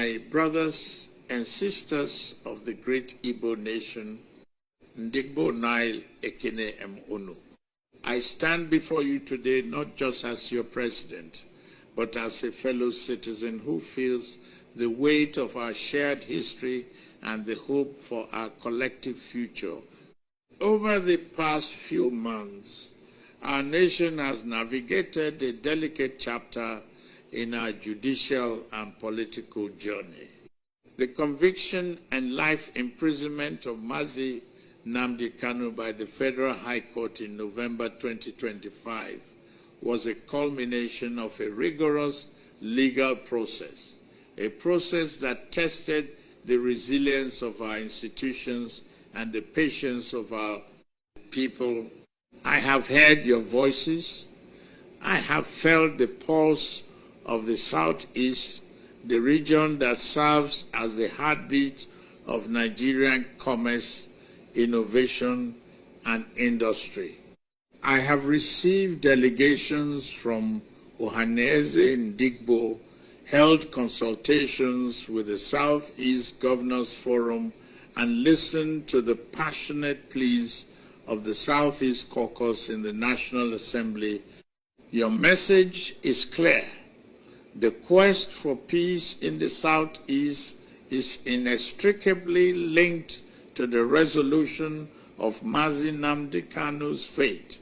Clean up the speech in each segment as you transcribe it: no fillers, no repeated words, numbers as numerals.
my brothers and sisters of the great Igbo nation, Ndigbo Nile Ekene Unu. I stand before you today not just as your president, but as a fellow citizen who feels the weight of our shared history and the hope for our collective future. Over the past few months, our nation has navigated a delicate chapter in our judicial and political journey. The conviction and life imprisonment of Mazi Nnamdi Kanu by the Federal High Court in November 2025 was a culmination of a rigorous legal process, a process that tested the resilience of our institutions and the patience of our people. I have heard your voices. I have felt the pulse of the Southeast, the region that serves as the heartbeat of Nigerian commerce, innovation, and industry. I have received delegations from Ohanaeze Ndigbo, held consultations with the Southeast Governors Forum, and listened to the passionate pleas of the Southeast Caucus in the National Assembly. Your message is clear. The quest for peace in the Southeast is inextricably linked to the resolution of Mazi Nnamdi Kanu's fate.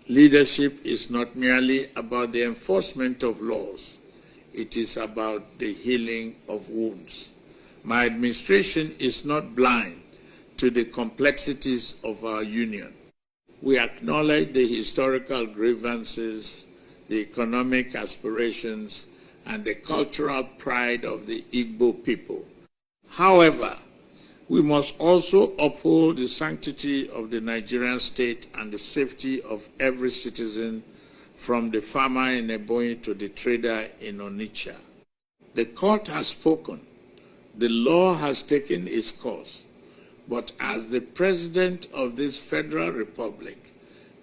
Leadership is not merely about the enforcement of laws. It is about the healing of wounds. My administration is not blind to the complexities of our union. We acknowledge the historical grievances, the economic aspirations, and the cultural pride of the Igbo people. However, we must also uphold the sanctity of the Nigerian state and the safety of every citizen, from the farmer in Ebonyi to the trader in Onitsha. The court has spoken. The law has taken its course. But as the President of this Federal Republic,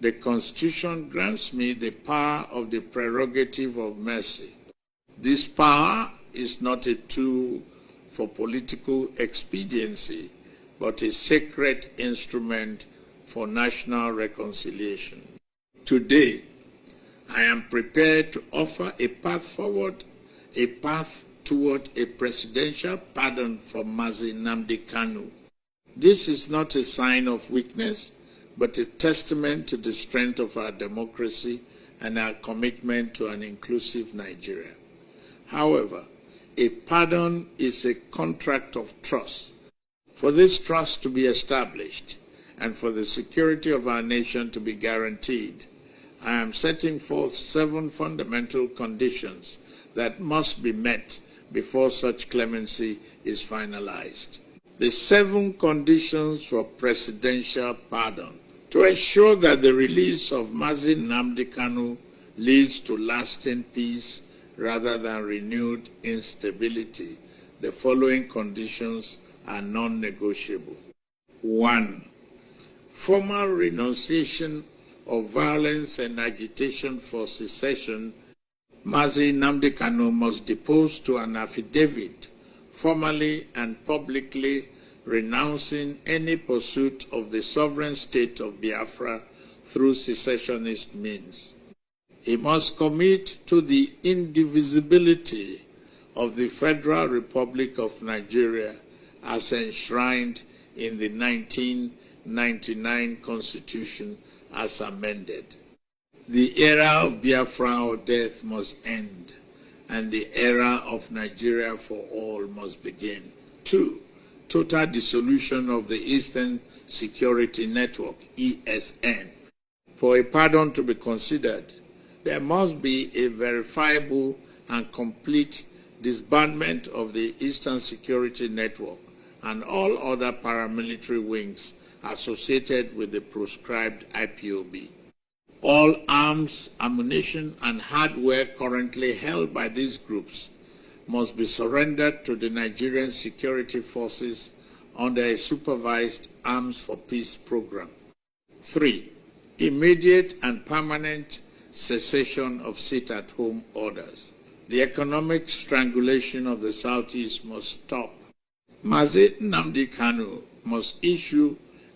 the Constitution grants me the power of the prerogative of mercy. This power is not a tool for political expediency, but a sacred instrument for national reconciliation. Today, I am prepared to offer a path forward, a path toward a presidential pardon for Mazi Nnamdi Kanu. This is not a sign of weakness, but a testament to the strength of our democracy and our commitment to an inclusive Nigeria. However, a pardon is a contract of trust. For this trust to be established and for the security of our nation to be guaranteed, I am setting forth 7 fundamental conditions that must be met before such clemency is finalized. The 7 conditions for presidential pardon. To ensure that the release of Mazi Nnamdi Kanu leads to lasting peace rather than renewed instability, the following conditions are non-negotiable. 1. Formal renunciation of violence and agitation for secession. Mazi Nnamdi Kanu must depose to an affidavit formally and publicly renouncing any pursuit of the sovereign state of Biafra through secessionist means. He must commit to the indivisibility of the Federal Republic of Nigeria as enshrined in the 1999 Constitution as amended. The era of Biafra or death must end, and the era of Nigeria for all must begin. 2. Total dissolution of the Eastern Security Network, ESN. For a pardon to be considered, there must be a verifiable and complete disbandment of the Eastern Security Network and all other paramilitary wings associated with the proscribed IPOB. All arms, ammunition, and hardware currently held by these groups must be surrendered to the Nigerian security forces under a supervised Arms for Peace program. 3. Immediate and permanent cessation of sit-at-home orders. The economic strangulation of the Southeast must stop. Mazi Nnamdi Kanu must issue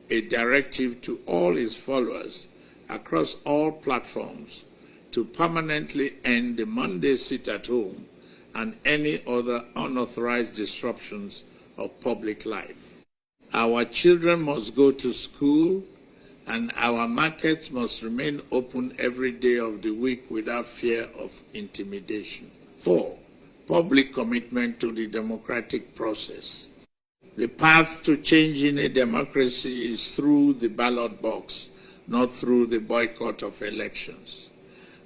a directive to all his followers across all platforms to permanently end the Monday sit at home and any other unauthorized disruptions of public life. Our children must go to school and our markets must remain open every day of the week without fear of intimidation. 4. Public commitment to the democratic process. The path to changing a democracy is through the ballot box, not through the boycott of elections.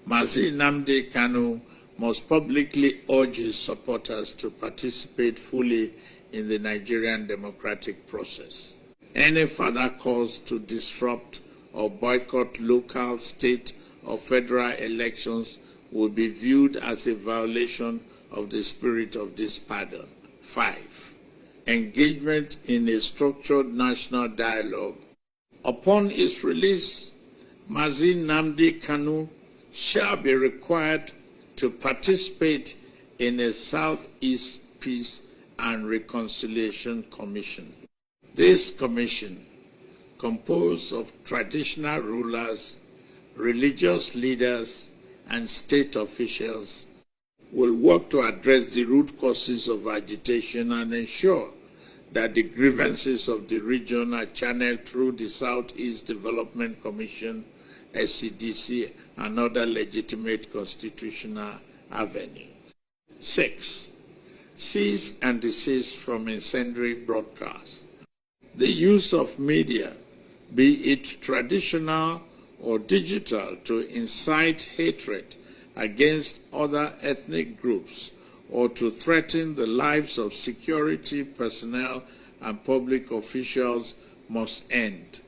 Mazi Nnamdi Kanu must publicly urge his supporters to participate fully in the Nigerian democratic process. Any further calls to disrupt or boycott local, state, or federal elections will be viewed as a violation of the spirit of this pardon. 5. Engagement in a structured national dialogue. Upon its release, Mazi Nnamdi Kanu shall be required to participate in a Southeast Peace and Reconciliation Commission. This commission, composed of traditional rulers, religious leaders, and state officials, will work to address the root causes of agitation and ensure that the grievances of the region are channeled through the Southeast Development Commission, SCDC, and other legitimate constitutional avenues. 6. Cease and desist from incendiary broadcasts. The use of media, be it traditional or digital, to incite hatred against other ethnic groups or to threaten the lives of security personnel and public officials must end.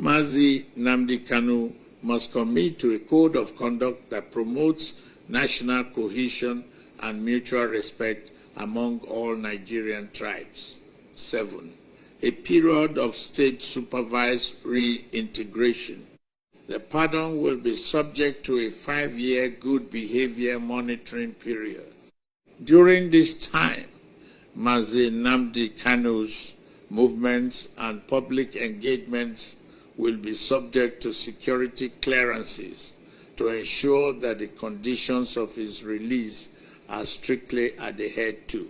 Mazi Nnamdi Kanu must commit to a code of conduct that promotes national cohesion and mutual respect among all Nigerian tribes. 7. A period of state-supervised reintegration. The pardon will be subject to a 5-year good behavior monitoring period. During this time, Mazi Nnamdi Kanu's movements and public engagements will be subject to security clearances to ensure that the conditions of his release are strictly adhered to.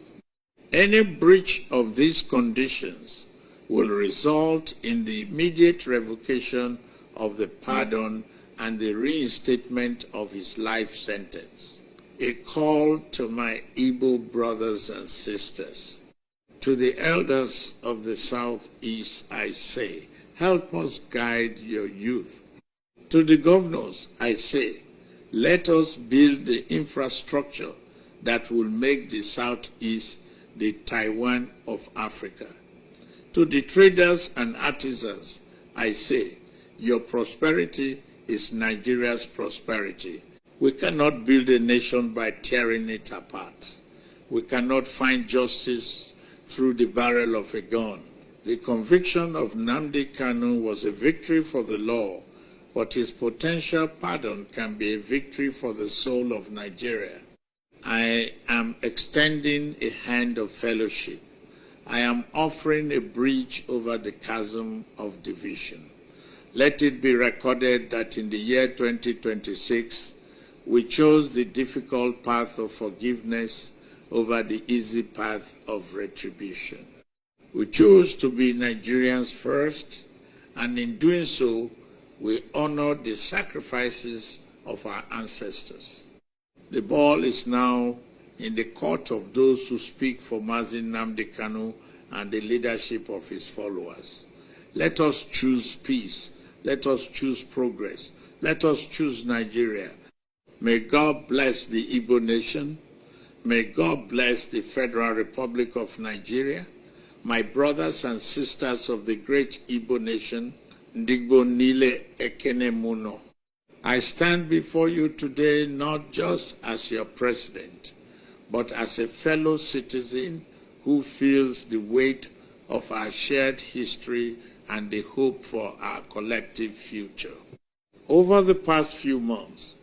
Any breach of these conditions will result in the immediate revocation of the pardon and the reinstatement of his life sentence. A call to my Igbo brothers and sisters. To the elders of the Southeast, I say, help us guide your youth. To the governors, I say, let us build the infrastructure that will make the Southeast the Taiwan of Africa. To the traders and artisans, I say, your prosperity is Nigeria's prosperity. We cannot build a nation by tearing it apart. We cannot find justice through the barrel of a gun. The conviction of Nnamdi Kanu was a victory for the law, but his potential pardon can be a victory for the soul of Nigeria. I am extending a hand of fellowship. I am offering a bridge over the chasm of division. Let it be recorded that in the year 2026, we chose the difficult path of forgiveness over the easy path of retribution. We chose to be Nigerians first, and in doing so, we honored the sacrifices of our ancestors. The ball is now in the court of those who speak for Mazi Nnamdi Kanu and the leadership of his followers. Let us choose peace. Let us choose progress. Let us choose Nigeria. May God bless the Igbo nation. May God bless the Federal Republic of Nigeria. My brothers and sisters of the great Igbo nation, Ndigbo Nile Ekene Muno. I stand before you today not just as your president, but as a fellow citizen who feels the weight of our shared history and the hope for our collective future. Over the past few months,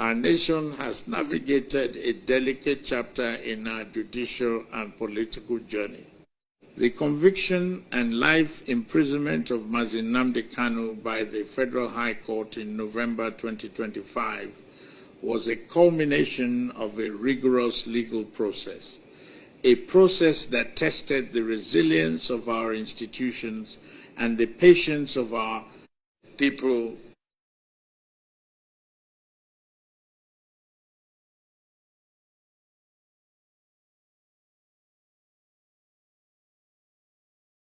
Our nation has navigated a delicate chapter in our judicial and political journey. The conviction and life imprisonment of Mazi Nnamdi Kanu by the Federal High Court in November 2025 was a culmination of a rigorous legal process, a process that tested the resilience of our institutions and the patience of our people